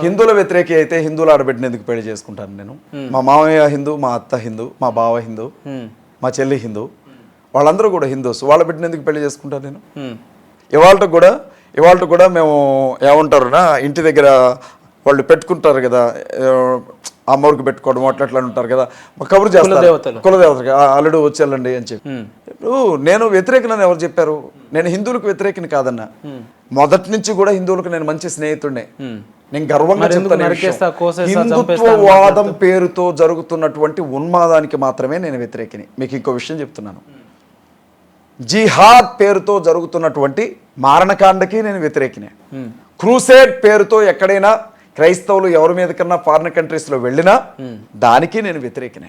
హిందువుల వ్యతిరేకి అయితే హిందువుల ఆడబిడ్డని ఎందుకు పెళ్లి చేసుకుంటాను నేను? మా మామయ్య హిందూ, మా అత్త హిందూ, మా బావ హిందూ, మా చెల్లి హిందూ, వాళ్ళందరూ కూడా హిందూస్. వాళ్ళ బిడ్డని ఎందుకు పెళ్లి చేసుకుంటాను నేను? ఇవాళ కూడా మేము ఏమంటారునా ఇంటి దగ్గర వాళ్ళు పెట్టుకుంటారు కదా, అమ్మవారికి పెట్టుకోవడం అట్లా ఉంటారు కదా, కబురు చేస్తారు కులదేవతకి, అల్లుడు వచ్చి వెళ్ళండి అని చెప్పి. ఇప్పుడు నేను వ్యతిరేకనని ఎవరు చెప్పారు? నేను హిందువులకు వ్యతిరేకని కాదన్నా. మొదటి నుంచి కూడా హిందువులకు నేను మంచి స్నేహితుడినే. నేను గర్వంగా చెప్తాను, హిందుత్వవాదం పేరుతో జరుగుతున్నటువంటి ఉన్మాదానికి మాత్రమే నేను వ్యతిరేకిని. మీకు ఇంకో విషయం చెప్తున్నాను, జిహాద్ పేరుతో జరుగుతున్నటువంటి మారణకాండకి నేను వ్యతిరేకినే. క్రూసేడ్ పేరుతో ఎక్కడైనా క్రైస్తవులు ఎవరి మీద కన్నా ఫారిన్ కంట్రీస్లో వెళ్ళినా దానికి నేను వ్యతిరేకినే.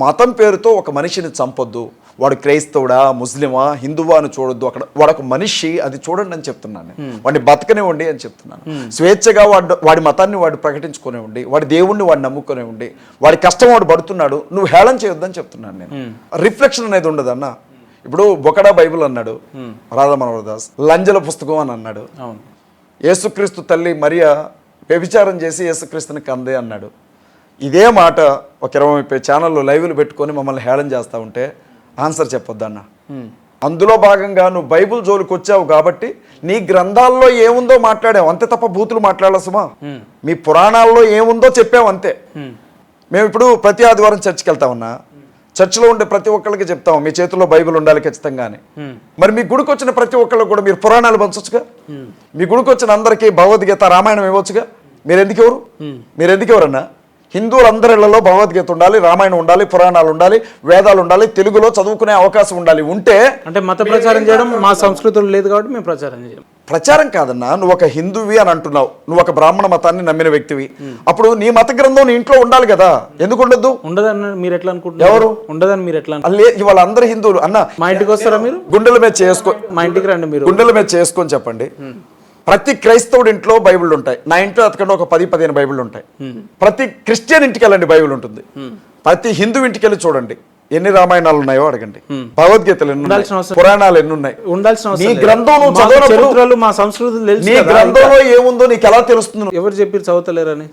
మతం పేరుతో ఒక మనిషిని చంపొద్దు, వాడు క్రైస్తవుడా ముస్లిమా హిందువా అని చూడొద్దు. అక్కడ వాడొక మనిషి, అది చూడండి అని చెప్తున్నాను. వాడిని బతకనివ్వండి అని చెప్తున్నాను. స్వేచ్ఛగా వాడి మతాన్ని వాడు ప్రకటించుకునేవ్వండి, వాడి దేవుణ్ణి వాడు నమ్ముకునేవ్వండి, వాడి కష్టం వాడు పడుతున్నాడు, నువ్వు హేళన చేయొద్దని చెప్తున్నాను నేను. రిఫ్లెక్షన్ అనేది ఉండదన్న. ఇప్పుడు బొకడా బైబిల్ అన్నాడు రాధా మనోహర్ దాస్, లంజల పుస్తకం అని అన్నాడు. యేసుక్రీస్తు తల్లి మరియా వ్యభిచారం చేసి యేసుక్రీస్తుని కందే అన్నాడు. ఇదే మాట ఒక 20-30 ఛానళ్ళు లైవ్లు పెట్టుకొని మమ్మల్ని హేళన చేస్తూ ఉంటే ఆన్సర్ చెప్పొద్దన్న. అందులో భాగంగా నువ్వు బైబుల్ జోలికి వచ్చావు కాబట్టి నీ గ్రంథాల్లో ఏముందో మాట్లాడావు అంతే తప్ప బూతులు మాట్లాడాల్సమా? మీ పురాణాల్లో ఏముందో చెప్పావు అంతే. మేము ఇప్పుడు ప్రతి ఆదివారం చర్చికి వెళ్తామన్నా, చర్చిలో ఉండే ప్రతి ఒక్కరికి చెప్తాం మీ చేతుల్లో బైబిల్ ఉండాలి ఖచ్చితంగానే. మరి మీ గుడికి వచ్చిన ప్రతి ఒక్కళ్ళు కూడా మీరు పురాణాలు పంచొచ్చుగా, మీ గుడికి వచ్చిన అందరికీ భగవద్గీత రామాయణం ఇవ్వచ్చుగా. మీరెందుకు ఎవరన్నా? హిందువులందరిలో భగవద్గీత ఉండాలి, రామాయణం ఉండాలి, పురాణాలు ఉండాలి, వేదాలు ఉండాలి, తెలుగులో చదువుకునే అవకాశం ఉండాలి. ఉంటే అంటే మత ప్రచారం చేయడం మా సంస్కృతిలో లేదు కాబట్టి మేము ప్రచారం చేయడం. ప్రచారం కాదన్నా, నువ్వు ఒక హిందువి అని అంటున్నావు, నువ్వు ఒక బ్రాహ్మణ మతాన్ని నమ్మిన వ్యక్తివి, అప్పుడు నీ మత గ్రంథం నీ ఇంట్లో ఉండాలి కదా, ఎందుకు ఉండదు? ఉండదని మీరు ఎట్లా అనుకుంటున్నారు? ఎవరు ఉండదని మీరు ఎట్లా? ఇవాళ అందరు హిందువులు అన్న మా ఇంటికి వస్తారా మీరు? గుండెల మీద చేసుకో, మా ఇంటికి రండి, మీరు గుండెల మీద చేసుకొని చెప్పండి. ప్రతి క్రైస్తవుడి ఇంట్లో బైబిల్ ఉంటాయి, నా ఇంట్లో అతకంటే ఒక 10-15 బైబిల్ ఉంటాయి. ప్రతి క్రిస్టియన్ ఇంటికి వెళ్ళండి బైబిల్ ఉంటుంది. ప్రతి హిందూ ఇంటికి వెళ్ళి చూడండి ఎన్ని రామాయణాలు ఉన్నాయో అడగండి, భగవద్గీతలు ఎన్ని ఉన్నాయి, పురాణాలు ఎన్ని ఉన్నాయి. నీ గ్రంథం మా సంస్కృతి నీ గ్రంథంలో ఏముందో నీకు ఎలా తెలుస్తుంది? ఎవరు చెప్పారు చదవతలేరని?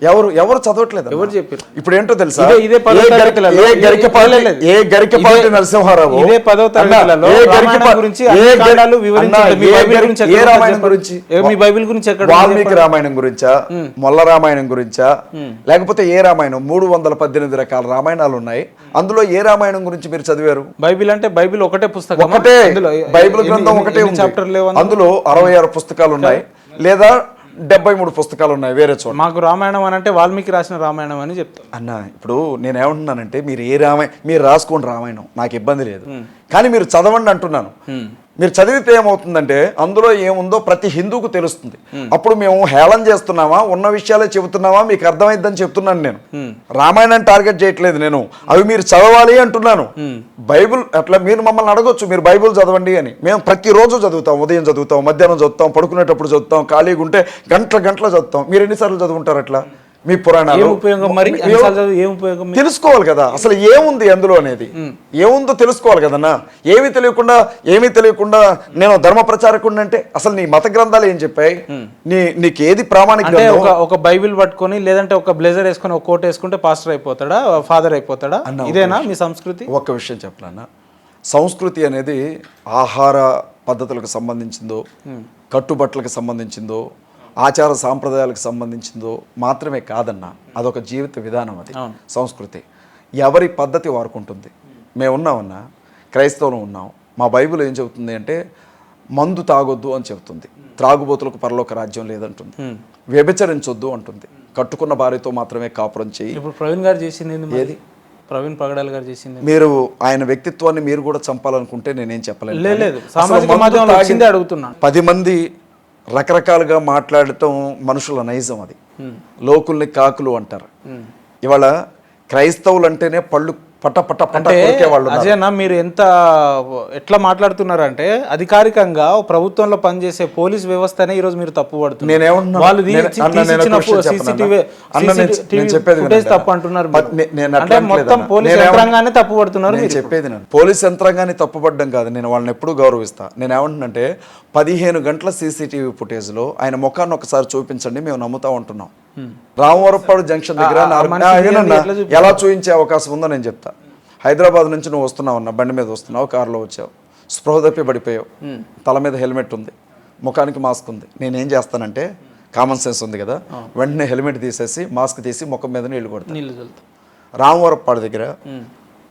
ఎవరు చదవట్లేదు. ఎవరు చెప్పారు? ఇప్పుడు ఏంటో తెలుసా, ఏ గరికపాటి నరసింహారావు ఇదే 10వ తరగతిలో రామాయణం గురించి ఏ రామాయణం గురించి, మీ బైబిల్ గురించి ఎక్కడ? వాల్మీకి రామాయణం గురించా, మొల్ల రామాయణం గురించా, లేకపోతే ఏ రామాయణం? 318 రకాల రామాయణాలు ఉన్నాయి. అందులో ఏ రామాయణం గురించి మీరు చదివారు? బైబిల్ అంటే బైబిల్ ఒకటే పుస్తకం, ఒకటే బైబిల్ గ్రంథం ఒకటే చాప్టర్ లేవు. అందులో 66 పుస్తకాలు ఉన్నాయి, లేదా 73 పుస్తకాలు ఉన్నాయి వేరే చోట. మాకు రామాయణం అని అంటే వాల్మీకి రాసిన రామాయణం అని చెప్తాను అన్న. ఇప్పుడు నేనేమంటున్నానంటే మీరు ఏ రామాయణం మీరు రాసుకోండి, రామాయణం నాకు ఇబ్బంది లేదు, కానీ మీరు చదవండి అంటున్నాను. మీరు చదివితే ఏమవుతుందంటే అందులో ఏముందో ప్రతి హిందూకు తెలుస్తుంది. అప్పుడు మేము హేళన చేస్తున్నామా, ఉన్న విషయాలే చెబుతున్నామా మీకు అర్థమైద్దని చెప్తున్నాను. నేను రామాయణాన్ని టార్గెట్ చేయట్లేదు, నేను అవి మీరు చదవాలి అంటున్నాను. బైబిల్ అట్లా మీరు మమ్మల్ని అడగొచ్చు మీరు బైబిల్ చదవండి అని. మేము ప్రతిరోజు చదువుతాం, ఉదయం చదువుతాం, మధ్యాహ్నం చదువుతాం, పడుకునేటప్పుడు చదువుతాం, ఖాళీగా ఉంటే గంటలు చదువుతాం. మీరు ఎన్నిసార్లు చదువుంటారు అట్లా? మీ పురాణాలు తెలుసుకోవాలి కదా, అసలు ఏముంది అందులో అనేది ఏముందో తెలుసుకోవాలి కదన్నా. ఏమీ తెలియకుండా నేను ధర్మ ప్రచారకుడిని అంటే అసలు నీ మత గ్రంథాలు ఏం చెప్పాయి? నీకేది ప్రామాణిక? ఒక బైబిల్ పట్టుకొని లేదంటే ఒక బ్లేజర్ వేసుకొని ఒక కోట్ వేసుకుంటే పాస్టర్ అయిపోతాడా, ఫాదర్ అయిపోతాడా? ఇదేనా మీ సంస్కృతి? ఒక్క విషయం చెప్పాలన్నా, సంస్కృతి అనేది ఆహార పద్ధతులకు సంబంధించిందో, కట్టుబట్టలకు సంబంధించిందో, ఆచార సాంప్రదాయాలకు సంబంధించిందో మాత్రమే కాదన్నా, అదొక జీవిత విధానం. అది సంస్కృతి. ఎవరి పద్ధతి వారుకుంటుంది. మేము ఉన్నామన్నా, క్రైస్తవులు ఉన్నాం, మా బైబిల్ ఏం చెబుతుంది అంటే మందు తాగొద్దు అని చెబుతుంది, త్రాగుబోతులకు పరలోక రాజ్యం లేదంటుంది, వ్యభిచరించొద్దు అంటుంది, కట్టుకున్న భార్యతో మాత్రమే కాపురం చేయి. ఇప్పుడు ప్రవీణ్ గారు చేసింది ఏది? ప్రవీణ్ పగడాల్ గారు చేసింది. మీరు ఆయన వ్యక్తిత్వాన్ని మీరు కూడా చంపాలనుకుంటే నేనేం చెప్పలేదు. అడుగుతున్నాను. 10 మంది రకరకాలుగా మాట్లాడటం మనుషుల నైజం. అది లోకుల్ని కాకులు అంటారు. ఇవాళ క్రైస్తవులు అంటేనే పళ్ళు పట్ట వాళ్ళు. అజయనా మీరు ఎట్లా మాట్లాడుతున్నారంటే అధికారికంగా ప్రభుత్వంలో పనిచేసే పోలీస్ వ్యవస్థనే ఈరోజు మీరు తప్పు పడుతున్నారు. పోలీస్ యంత్రాంగాన్ని తప్పుపడడం కాదు, నేను వాళ్ళని ఎప్పుడు గౌరవిస్తా. నేను ఏమంటున్నంటే 15 గంటల CCTV ఫుటేజ్ లో ఆయన ముఖాన్ని ఒకసారి చూపించండి, మేము నమ్ముతా ఉంటున్నాం. రామవరపాడు జంక్షన్ దగ్గర ఎలా చూపించే అవకాశం ఉందో నేను చెప్తా. హైదరాబాద్ నుంచి నువ్వు వస్తున్నావు అన్న, బండి మీద వస్తున్నావు, కారులో వచ్చావు, స్పృహ తప్పి పడిపోయావు, తల మీద హెల్మెట్ ఉంది, ముఖానికి మాస్క్ ఉంది. నేనేం చేస్తానంటే, కామన్ సెన్స్ ఉంది కదా, వెంటనే హెల్మెట్ తీసేసి మాస్క్ తీసి ముఖం మీద నీళ్లు కొడతాను. రామవరపాడు దగ్గర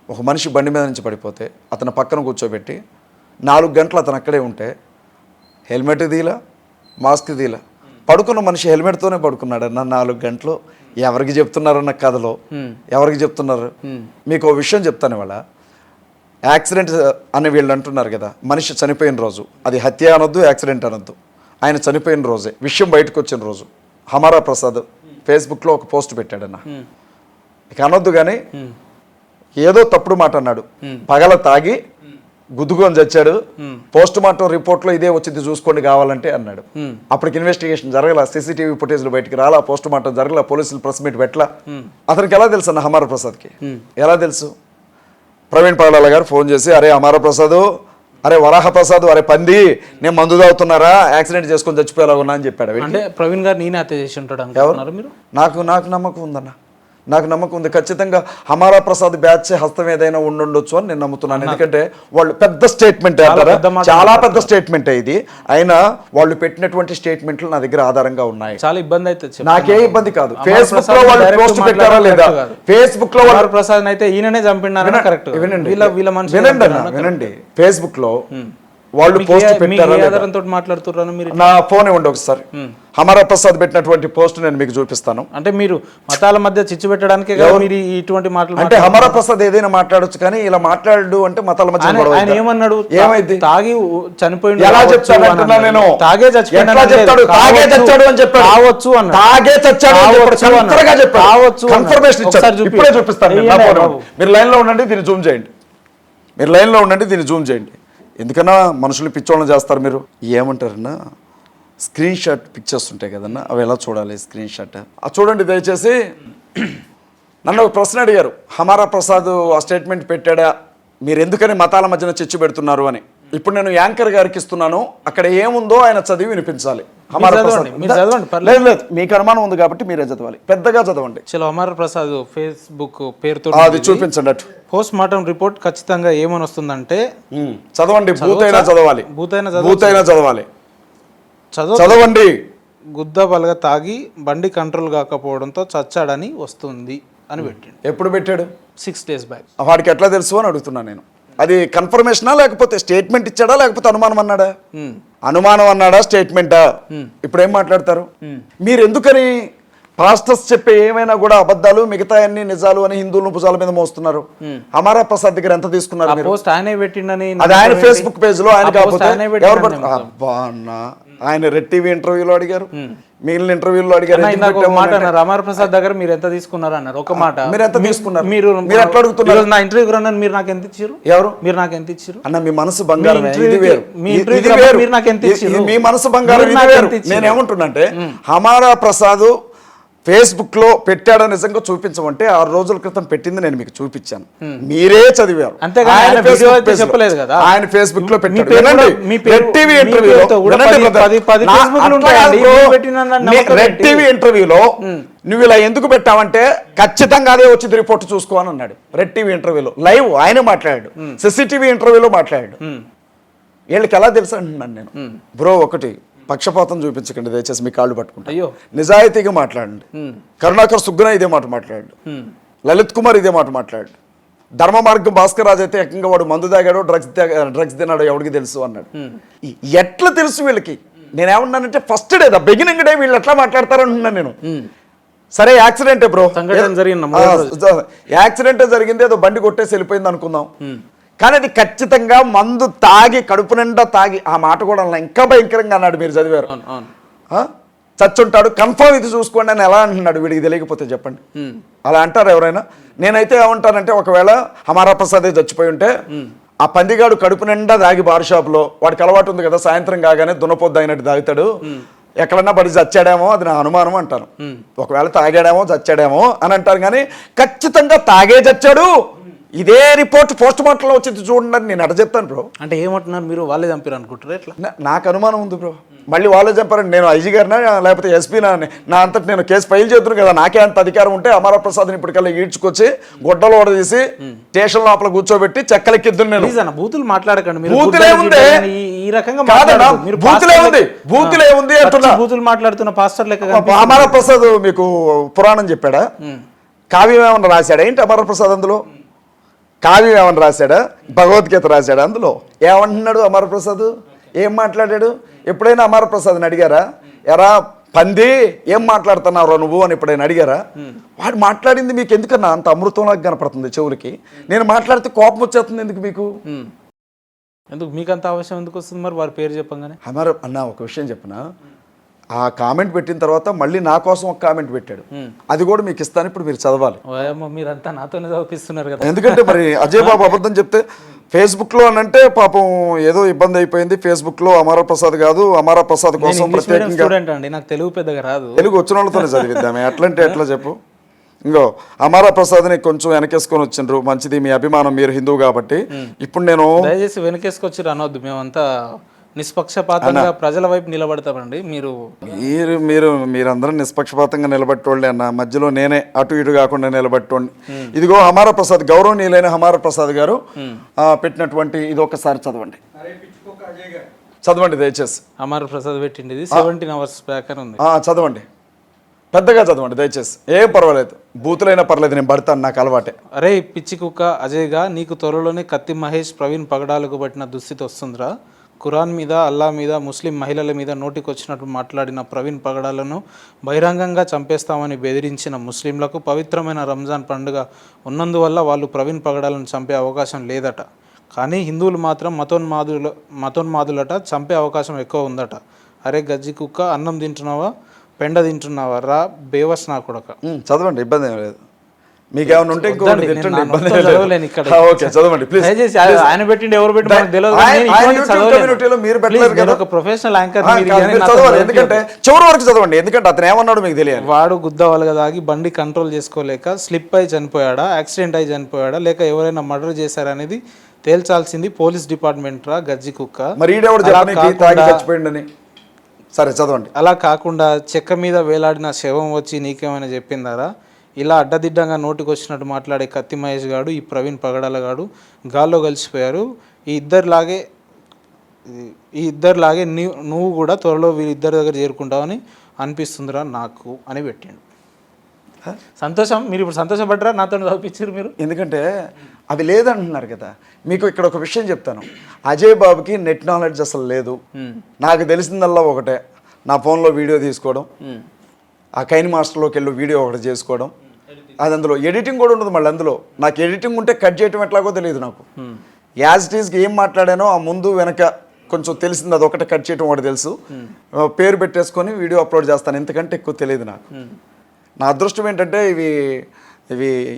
ఒక మనిషి బండి మీద నుంచి పడిపోతే అతను పక్కన కూర్చోబెట్టి 4 గంటలు అతను అక్కడే ఉంటే హెల్మెట్ తీలా, మాస్క్ తీలా, పడుకున్న మనిషి హెల్మెట్తోనే పడుకున్నాడు అన్న 4 గంటలు. ఎవరికి చెప్తున్నారన్న కథలో ఎవరికి చెప్తున్నారు? మీకు ఓ విషయం చెప్తాను. ఇవాళ యాక్సిడెంట్ అని వీళ్ళు అంటున్నారు కదా, మనిషి చనిపోయిన రోజు అది హత్య అనొద్దు, యాక్సిడెంట్ అనొద్దు, ఆయన చనిపోయిన రోజే విషయం బయటకు వచ్చిన రోజు హమారా ప్రసాద్ ఫేస్బుక్లో ఒక పోస్ట్ పెట్టాడన్న. ఇక అనొద్దు కానీ ఏదో తప్పుడు మాట అన్నాడు, పగల తాగి గుద్దుకొని చచ్చాడు, పోస్ట్ మార్టం రిపోర్ట్లో ఇదే వచ్చింది చూసుకోండి కావాలంటే అన్నాడు. అప్పటికి ఇన్వెస్టిగేషన్ జరగల, సీసీటీవీ ఫుటేజ్లు బయటికి రాలా, పోస్ట్ మార్టం జరగల, పోలీసులు ప్రెస్ మీట్ పెట్టలా. అతనికి ఎలా తెలుసు అన్న హమారా ప్రసాద్కి? ఎలా తెలుసు? ప్రవీణ్ పగడాల గారు ఫోన్ చేసి, అరే హమారా ప్రసాద్, అరే వరాహ ప్రసాద్, అరే పంది, నేను మందు తాగుతున్నారా, యాక్సిడెంట్ చేసుకొని చచ్చిపోయేలా ఉన్నా అని చెప్పాడు. అంటే ప్రవీణ్ గారు నేనే హత్య చేసి ఉంటాడు మీరు? నాకు నమ్మకం ఉందన్న, నాకు నమ్మకం ఉంది. ఖచ్చితంగా హమారా ప్రసాద్ బ్యాచ్ హస్తం ఏదైనా ఉండొచ్చు అని నేను నమ్ముతున్నాను. ఎందుకంటే వాళ్ళు పెద్ద స్టేట్మెంట్ అంటారా, చాలా పెద్ద స్టేట్మెంట్ ఇది. అయినా వాళ్ళు పెట్టినటువంటి స్టేట్మెంట్లు నా దగ్గర ఆధారంగా ఉన్నాయి. చాలా ఇబ్బంది అయితే నాకే ఇబ్బంది కాదు. ఫేస్బుక్ లో వాళ్ళు పోస్ట్ పెట్టారా లేదా, ఫేస్బుక్ లో హమారా ప్రసాద్ అయితే ఈయననే చంపినారని కరెక్ట్. వినండి, ఫేస్బుక్ లో వాళ్ళు పోస్ట్ పెట్టారా మాట్లాడుతున్నారు మీరు? నా ఫోన్ ఇవ్వండి ఒకసారి. హమారా ప్రసాద్ పెట్టినటువంటి పోస్ట్ నేను మీకు చూపిస్తాను. అంటే మీరు మతాల మధ్య చిచ్చు పెట్టడానికి మీరు ఇటువంటి మాటలు అంటే హమారా ప్రసాద్ ఏదైనా మాట్లాడొచ్చు, కానీ ఇలా మాట్లాడు అంటే మతాల మధ్య ఆయన ఏమన్నాడు? ఏమైంది? తాగి చనిపోయింది. ఎలా చెప్తానంటున్నా నేను? తాగే చచ్చిపోయాడు అని చెప్పాడు. కావచ్చు అన్న, తాగే చచ్చాడు కావచ్చు, కన్ఫర్మేషన్ ఇచ్చారు. ఇప్పుడే చూపిస్తాను. మీరు లైన్ లో ఉండండి, దీన్ని జూమ్ చేయండి. ఎందుకన్నా మనుషులు పిచ్చోళ్ళని చేస్తారు మీరు. ఏమంటారన్నా, స్క్రీన్ షాట్ పిక్చర్స్ ఉంటాయి కదన్నా, అవి ఎలా చూడాలి? స్క్రీన్ షాట్ చూడండి దయచేసి. నన్ను ఒక ప్రశ్న అడిగారు, హమారా ప్రసాద్ ఆ స్టేట్మెంట్ పెట్టాడా, మీరు ఎందుకని మతాల మధ్యన చిచ్చు పెడుతున్నారు అని. ఇప్పుడు నేను యాంకర్ గారికి ఇస్తున్నాను, అక్కడ ఏముందో ఆయన చదివి వినిపించాలి. లేదు, మీకు అనుమానం ఉంది కాబట్టి మీరే చదవాలి, పెద్దగా చదవండి. చలో, హమారా ప్రసాద్ ఫేస్బుక్ పేరుతో అది చూపించండి. అటు పోస్ట్ మార్టం రిపోర్ట్ ఖచ్చితంగా ఏమని వస్తుందంటే చదవండి, భూతైనా చదవాలి, చదవండి. గుద్ద బలగా తాగి బండి కంట్రోల్ కాకపోవడంతో చచ్చాడని వస్తుంది అని పెట్టాడు. ఎప్పుడు పెట్టాడు? 6 days బ్యాక్. వాడికి ఎట్లా తెలుసు అని అడుగుతున్నా నేను. అది కన్ఫర్మేషనా లేకపోతే స్టేట్మెంట్ ఇచ్చాడా లేకపోతే అనుమానం అన్నాడా? అనుమానం అన్నాడా, స్టేట్మెంటా? ఇప్పుడు ఏం మాట్లాడతారు మీరు? ఎందుకని పాస్టర్స్ చెప్పే ఏమైనా కూడా అబద్ధాలు, మిగతా అన్ని నిజాలు అని హిందువులను భుజాల మీద మోస్తున్నారు? హమారా ప్రసాద్ దగ్గర ఎంత తీసుకున్నారు మీరు? అది ఆయన ఫేస్బుక్ పేజ్ లో. ఆయన కాకపోతే అబ్బా అన్న, ఆయన రెడ్ టీవీ ఇంటర్వ్యూలో అడిగారు, మిగిలిన ఇంటర్వ్యూలో అడిగారు. హమారా ప్రసాద్ దగ్గర మీరు ఎంత తీసుకున్నారు అన్నారు. ఒక మాట, మీరు ఎంత తీసుకున్నారు? మీరు ఎట్లా అడుగుతున్నారు? నా ఇంటర్వ్యూ రన్ మీరు నాకు ఎంత ఇచ్చారు? ఎవరు? మీరు నాకు ఎంత ఇచ్చారు అన్న? మీ మనసు బంగారం, ఇది వేరు. మీరు నాకు ఎంత ఇచ్చారు? మీ మనసు బంగారం, ఇది వేరు. నేనేమంటున్నా అంటే, హమారా ప్రసాద్ ఫేస్బుక్ లో పెట్టాడో నిజంగా చూపించమంటే 6 రోజుల క్రితం పెట్టింది నేను మీకు చూపించాను, మీరే చదివారు. చెప్పలేదు కదా ఆయన ఫేస్బుక్ లో పెట్టాడు. రెడ్ టీవీ ఇంటర్వ్యూలో నువ్వు ఇలా ఎందుకు పెట్టావంటే ఖచ్చితంగా అదే వచ్చింది రిపోర్ట్ చూసుకోని అన్నాడు. రెడ్ టీవీ ఇంటర్వ్యూలో లైవ్ ఆయన మాట్లాడాడు, సిసిటీవీ ఇంటర్వ్యూలో మాట్లాడాడు. వీళ్ళకి ఎలా తెలుసు అంటున్నాను నేను. బ్రో, ఒకటి పక్షపాతం చూపించకండి దయచేసి, మీ కాళ్ళు పట్టుకుంటా. నిజాయితీగా మాట్లాడండి. కరుణాకర్ సుగ్గున ఇదే మాట మాట్లాడు, లలిత్ కుమార్ ఇదే మాట మాట్లాడు, ధర్మ మార్గం భాస్కర్ రాజు అయితే ఏకంగా వాడు మందు తాగాడో డ్రగ్స్ తిన్నాడో ఎవరికి తెలుసు అన్నాడు. ఎట్లా తెలుసు వీళ్ళకి? నేనేమన్నానంటే ఫస్ట్ డే బిగినింగ్ డే వీళ్ళు ఎట్లా మాట్లాడతారంటున్నాను నేను. సరే, యాక్సిడెంటే బ్రో, యాక్సిడెంటే జరిగింది, ఏదో బండి కొట్టేసి వెళ్ళిపోయింది అనుకుందాం. కానీ అది ఖచ్చితంగా మందు తాగి, కడుపు నిండా తాగి, ఆ మాట కూడా ఇంకా భయంకరంగా అన్నాడు. మీరు చదివారు, చచ్చుంటాడు కన్ఫర్మ్, ఇది చూసుకోండి అని ఎలా అంటున్నాడు? వీడికి తెలియకపోతే చెప్పండి, అలా అంటారు ఎవరైనా? నేనైతే ఏమంటానంటే, ఒకవేళ హమారా ప్రసాదే చచ్చిపోయి ఉంటే ఆ పందిగాడు కడుపు నిండా తాగి బార్ షాప్ లో, వాడికి అలవాటు ఉంది కదా, సాయంత్రం కాగానే దున్నపోద్దు అయినట్టు తాగుతాడు, ఎక్కడన్నా పడి చచ్చాడేమో, అది నా అనుమానం అంటాను. ఒకవేళ తాగాడేమో చచ్చాడేమో అని అంటారు, కానీ ఖచ్చితంగా తాగే చచ్చాడు, ఇదే రిపోర్ట్ పోస్ట్ మార్టంలో వచ్చింది చూడండి అని నేను అడ చెప్తాను బ్రో. అంటే ఏమంటున్నారు మీరు, వాళ్ళే చంపారు అనుకుంటారు ఎట్లా? నాకు అనుమానం ఉంది బ్రో, మళ్ళీ వాళ్ళే చెప్పారండి. నేను ఐజీ గారినా లేకపోతే ఎస్పీనా నా అంతటి నేను కేసు ఫైల్ చేస్తున్నాను కదా, నాకే అంత అధికారం ఉంటే అమర ప్రసాద్ని ఇప్పటికల్లా ఈడ్చుకొచ్చి గొడ్డలు ఓడదీసి స్టేషన్ లోపల కూర్చోబెట్టి చెక్కలెక్కిద్దును నేను. ప్లీజ్ అన్న, బూతులు మాట్లాడకండి మీరు. బూతులే ఉంది ఈ రకంగా కాదన్నా, మాట్లాడరు. మీరు బూతులే ఉంది బూతులే ఉంది అంటున్నా. బూతులు మాట్లాడుతున్న పాస్టర్ లెక్క అమర ప్రసాద్ మీకు పురాణం చెప్పాడా? కావ్యం ఏమన్నా రాశాడా ఏంటి అమర ప్రసాద్ అందులో? కావ్యం ఏమన్నా రాశాడా? భగవద్గీత రాశాడా అందులో? ఏమంటున్నాడు అమర ప్రసాద్? ఏం మాట్లాడాడు? ఎప్పుడైనా అమర ప్రసాద్ని అడిగారా, ఎరా పంది ఏం మాట్లాడుతున్నావు నువ్వు అని ఎప్పుడైనా అడిగారా? వాడు మాట్లాడింది మీకు ఎందుకన్నా అంత అమృతంలాగా కనపడుతుంది చెవులకి? నేను మాట్లాడితే కోపం వచ్చేస్తుంది ఎందుకు మీకు? ఎందుకు మీకు అంత అవసరం ఎందుకు వస్తుంది మరి వారి పేరు చెప్పంగానే? అమర అన్న ఒక విషయం చెప్పనా, ఆ కామెంట్ పెట్టిన తర్వాత మళ్ళీ నా కోసం ఒక కామెంట్ పెట్టాడు, అది కూడా మీకు ఇస్తాను, ఇప్పుడు మీరు చదవాలి. మీరంతా నాతోనే చదివిస్తున్నారు కదా. ఎందుకంటే మరి అజయ్ బాబు అబద్ధం చెప్తే ఫేస్బుక్లో అని అంటే పాపం ఏదో ఇబ్బంది అయిపోయింది. ఫేస్బుక్లో అమర ప్రసాద్ కాదు, అమర ప్రసాద్ కోసం ప్రత్యేకంగా స్టూడెంట్ అండి, నాకు తెలుగు పెద్దగా రాదు. తెలుగు వచ్చిన వాళ్ళతోనే చదివిద్దామే, అట్లంటే ఎట్లా చెప్పు? ఇంకో అమర ప్రసాద్ని కొంచెం వెనకేసుకొని వచ్చిండ్రు, మంచిది మీ అభిమానం, మీరు హిందువు కాబట్టి. ఇప్పుడు నేను దయచేసి వెనకేసుకొచ్చి అనవద్దు, మేమంతా నిష్పక్షపాతంగా ప్రజల వైపు నిలబడతామండి. మీరందరూ నిష్పక్షపాతంగా నిలబెట్టోళ్ళే అన్న, మధ్యలో నేనే అటు ఇటు కాకుండా నిలబెట్టోండి. ఇదిగో అమర ప్రసాద్, గౌరవనీయులైన అమర ప్రసాద్ గారు పెట్టినటువంటి ఇది ఒకసారి చదవండి, చదవండి దయచేసి. అమర ప్రసాద్ పెట్టింది 17 hours బ్యాక్ అని ఉంది, చదవండి, పెద్దగా చదవండి దయచేసి, ఏం పర్వాలేదు, బూతులైనా పర్లేదు, నేను పడతాను, నాకు అలవాటే. అరే పిచ్చి కుక్క అజయ్గా, నీకు త్వరలోనే కత్తి మహేష్ ప్రవీణ్ పగడాలకు పట్టిన దుస్థితి వస్తుందిరా. ఖురాన్ మీద, అల్లా మీద, ముస్లిం మహిళల మీద నోటికొచ్చినట్టు మాట్లాడిన ప్రవీణ్ పగడాలను బహిరంగంగా చంపేస్తామని బెదిరించిన ముస్లింలకు పవిత్రమైన రంజాన్ పండుగ ఉన్నందువల్ల వాళ్ళు ప్రవీణ్ పగడాలను చంపే అవకాశం లేదట. కానీ హిందువులు మాత్రం మతోన్మాదులట చంపే అవకాశం ఎక్కువ ఉందట. అరే గజ్జి కుక్క, అన్నం తింటున్నావా పెండ తింటున్నావా రా బేవస్ నా కొడక. చదవండి, ఇబ్బంది ఏం లేదు. మీకు ఏమైనా ఉంటే చదవండి ప్లీజ్. ఆయన పెట్టిండి ఎవరు పెట్టి ఒక ప్రొఫెషనల్ యాంకర్, ఎందుకంటే చివరి వరకు చదవండి, ఎందుకంటే అతను ఏమన్నాడు మీకు తెలియదు. వాడు గుద్ద వలగదాగి బండి కంట్రోల్ చేసుకోలేక స్లిప్ అయి చనిపోయాడా, యాక్సిడెంట్ అయి చనిపోయాడా, లేక ఎవరైనా మర్డర్ చేశారనేది తేల్చాల్సింది పోలీస్ డిపార్ట్మెంట్ రా గజ్జి కుక్క. మరి చచ్చిపోయిండని సరే చదవండి. అలా కాకుండా చెక్క మీద వేలాడిన శవం వచ్చి నీకేమైనా చెప్పిందారా? ఇలా అడ్డదిడ్డంగా నోటికి వచ్చినట్టు మాట్లాడే కత్తి మహేష్ గాడు, ఈ ప్రవీణ్ పగడాల గాడు గాల్లో కలిసిపోయారు. ఈ ఇద్దరిలాగే నువ్వు కూడా త్వరలో వీళ్ళిద్దరి దగ్గర చేరుకుంటావని అనిపిస్తుందిరా నాకు అని పెట్టిండు. సంతోషం, మీరు ఇప్పుడు సంతోషపడ్డరా నాతో చదివించారు మీరు? ఎందుకంటే అవి లేదంటున్నారు కదా. మీకు ఇక్కడ ఒక విషయం చెప్తాను, అజయ్ బాబుకి నెట్ నాలెడ్జ్ అసలు లేదు. నాకు తెలిసిందల్లా ఒకటే, నా ఫోన్లో వీడియో తీసుకోవడం, ఆ కైన్ మాస్టర్లోకి వెళ్ళి వీడియో ఒకటి చేసుకోవడం, అది అందులో ఎడిటింగ్ కూడా ఉండదు. మళ్ళీ అందులో నాకు ఎడిటింగ్ ఉంటే కట్ చేయటం ఎట్లాగో తెలియదు నాకు. యాజ్ ఇట్ ఈస్కి ఏం మాట్లాడానో ఆ ముందు వెనక కొంచెం తెలిసింది, అది ఒకటి కట్ చేయటం ఒకటి తెలుసు. పేరు పెట్టేసుకొని వీడియో అప్లోడ్ చేస్తాను, ఎంతకంటే ఎక్కువ తెలియదు నాకు. నా అదృష్టం ఏంటంటే ఇవి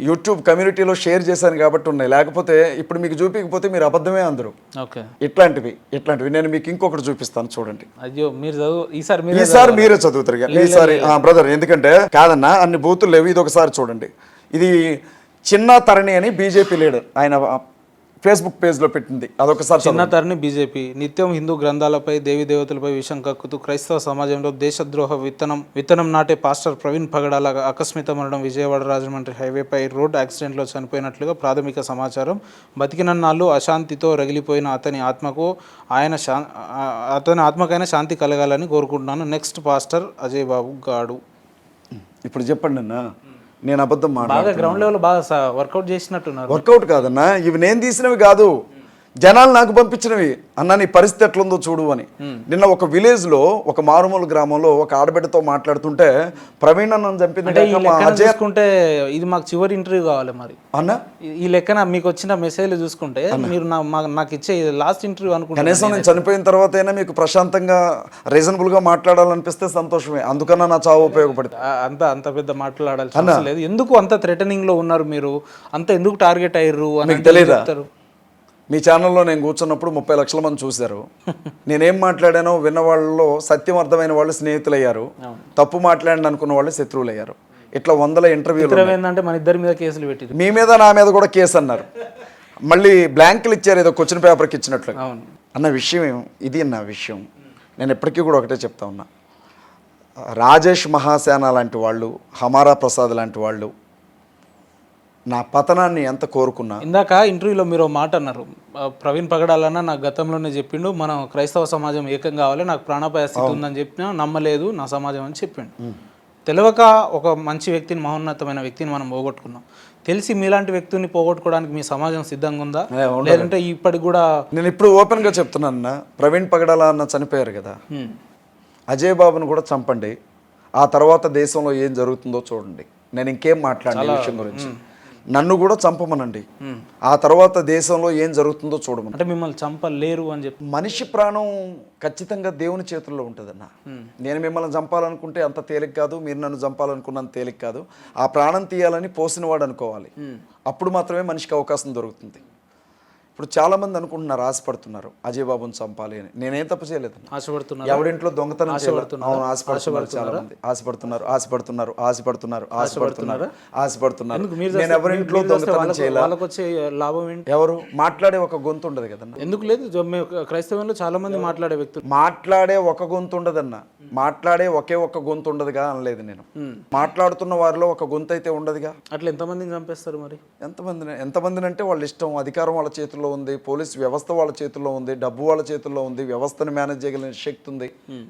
యూట్యూబ్ కమ్యూనిటీలో షేర్ చేశాను కాబట్టి ఉన్నాయి, లేకపోతే ఇప్పుడు మీకు చూపించకపోతే మీరు అబద్ధమే అందరూ. ఇట్లాంటివి నేను మీకు ఇంకొకటి చూపిస్తాను చూడండి. అయ్యో మీరు చదువు, ఈసారి మీరే చదువుతారు ఈసారి బ్రదర్, ఎందుకంటే కాదన్నా అన్ని బూతులు లేవు. ఇది ఒకసారి చూడండి, ఇది చిన్న తరణి అని బీజేపీ లీడర్ ఆయన ఫేస్బుక్ పేజ్లో పెట్టింది, అదొకసారి. చిన్న తరణి బీజేపీ నిత్యం హిందూ గ్రంథాలపై, దేవీ దేవతలపై విషం కక్కుతూ క్రైస్తవ సమాజంలో దేశద్రోహ విత్తనం నాటే పాస్టర్ ప్రవీణ్ పగడాల ఆకస్మిక మరణం. విజయవాడ రాజమండ్రి హైవేపై రోడ్ యాక్సిడెంట్లో చనిపోయినట్లుగా ప్రాథమిక సమాచారం. బతికినన్నాళ్ళు అశాంతితో రగిలిపోయిన అతని ఆత్మకైనా శాంతి కలగాలని కోరుకుంటున్నాను. నెక్స్ట్ పాస్టర్ అజయ్ బాబు గాడు. ఇప్పుడు చెప్పండి అన్న, నేను అబద్ధం బాగా గ్రౌండ్ లెవెల్ బాగా వర్కౌట్ చేసినట్టున్నారు. వర్కౌట్ కాదన్నా, ఇవి నేను తీసినవి కాదు, జనాలు నాకు పంపించినవి. అన్న నీ పరిస్థితి ఎట్లుందో చూడు అని. నిన్న ఒక విలేజ్లో, ఒక మారుమూల గ్రామంలో ఒక ఆడబిడ్డతో మాట్లాడుతుంటే ప్రవీణ్ అన్న చూసుకుంటే ఇది మాకు చివరి ఇంటర్వ్యూ కావాలి మరి అన్న. ఈ లెక్కన మీకు వచ్చిన మెసేజ్లు చూసుకుంటే మీరు నాకు ఇచ్చే లాస్ట్ ఇంటర్వ్యూ అనుకుంటా. కనీసం నేను చనిపోయిన తర్వాత అయినా మీకు ప్రశాంతంగా రీజనబుల్గా మాట్లాడాలనిపిస్తే సంతోషమే, అందుకన్నా నా చావు ఉపయోగపడుతుంది. అంత పెద్ద మాట్లాడాల్సి లేదు. ఎందుకు అంత థ్రెటనింగ్ లో ఉన్నారు మీరు? అంత ఎందుకు టార్గెట్ అయ్యారు అని తెలియదా? మీ ఛానల్లో నేను కూర్చున్నప్పుడు 30 లక్షల మంది చూశారు. నేనేం మాట్లాడానో విన్న వాళ్ళలో సత్యం అర్థమైన వాళ్ళు స్నేహితులయ్యారు, తప్పు మాట్లాడిన అనుకున్న వాళ్ళు శత్రువులు అయ్యారు. ఇట్లా వందల ఇంటర్వ్యూలు చిత్రం ఏంటంటే మన ఇద్దరి మీద కేసులు పెట్టిరు. మీ మీద నా మీద కూడా కేసు అన్నారు. మళ్ళీ బ్లాంకులు ఇచ్చారు ఏదో క్వశ్చన్ పేపర్కి ఇచ్చినట్లు అవును. అన్న విషయం ఇది నా విషయం. నేను ఎప్పటికీ కూడా ఒకటే చెప్తా ఉన్నా, రాజేష్ మహాసేన లాంటి వాళ్ళు, హమారా ప్రసాద్ లాంటి వాళ్ళు నా పతనాన్ని ఎంత కోరుకున్నా. ఇందాక ఇంటర్వ్యూలో మీరు ఓ మాట అన్నారు, ప్రవీణ్ పగడాలన్న నాకు గతంలోనే చెప్పిండు మనం క్రైస్తవ సమాజం ఏకం కావాలి, నాకు ప్రాణాపాయ స్థితి ఉందని చెప్పినా నమ్మలేదు నా సమాజం అని చెప్పిండు. తెలియక ఒక మంచి వ్యక్తిని, మహోన్నతమైన వ్యక్తిని మనం పోగొట్టుకున్నాం. తెలిసి మీలాంటి వ్యక్తిని పోగొట్టుకోవడానికి మీ సమాజం సిద్ధంగా ఉందా, లేదంటే ఇప్పటికి కూడా? నేను ఇప్పుడు ఓపెన్గా చెప్తున్నాను, ప్రవీణ్ పగడాల అన్న చనిపోయారు కదా, అజయ్ బాబును కూడా చంపండి, ఆ తర్వాత దేశంలో ఏం జరుగుతుందో చూడండి. నేను ఇంకేం మాట్లాడిన విషయం గురించి. నన్ను కూడా చంపమనండి, ఆ తర్వాత దేశంలో ఏం జరుగుతుందో చూడమని. అంటే మిమ్మల్ని చంపలేరు అని చెప్పి. మనిషి ప్రాణం ఖచ్చితంగా దేవుని చేతుల్లో ఉంటుందన్న. నేను మిమ్మల్ని చంపాలనుకుంటే అంత తేలిక కాదు, మీరు నన్ను చంపాలనుకున్నంత తేలిక కాదు. ఆ ప్రాణం తీయాలని పోసినవాడు అనుకోవాలి, అప్పుడు మాత్రమే మనిషికి అవకాశం దొరుకుతుంది. ఇప్పుడు చాలా మంది అనుకుంటున్నారు, ఆశపడుతున్నారు అజయ్ బాబుని చంపాలి అని. నేనేం తప్పు చేయలేదు. ఆశపడుతున్నారు, ఎవరింట్లో దొంగతనం ఆశపడుతున్నారు, చాలా మంది ఆశపడుతున్నారు. నేను ఎవరింట్లో దొంగతనం చేయాలి, వాళ్ళకి వచ్చే లాభం ఏంటి? ఎవరు మాట్లాడే ఒక గొంతు ఉండదు కదన్న. ఎందుకు లేదు? క్రైస్తవంలో చాలా మంది మాట్లాడే వ్యక్తులు. మాట్లాడే ఒక గొంతు ఉండదన్న, మాట్లాడే ఒకే ఒక్క గొంతు ఉండదుగా అనలేదు నేను. మాట్లాడుతున్న వారిలో ఒక గొంతు అయితే ఉండదుగా. అట్లా ఎంతమందిని చంపేస్తారు మరి? ఎంతమందిని అంటే వాళ్ళ ఇష్టం. అధికారం వాళ్ళ చేతుల్లో ఉంది, పోలీస్ వ్యవస్థ వాళ్ళ చేతుల్లో ఉంది, డబ్బు వాళ్ళ చేతుల్లో ఉంది, వ్యవస్థను మేనేజ్ చేయగలిగిన శక్తి ఉంది.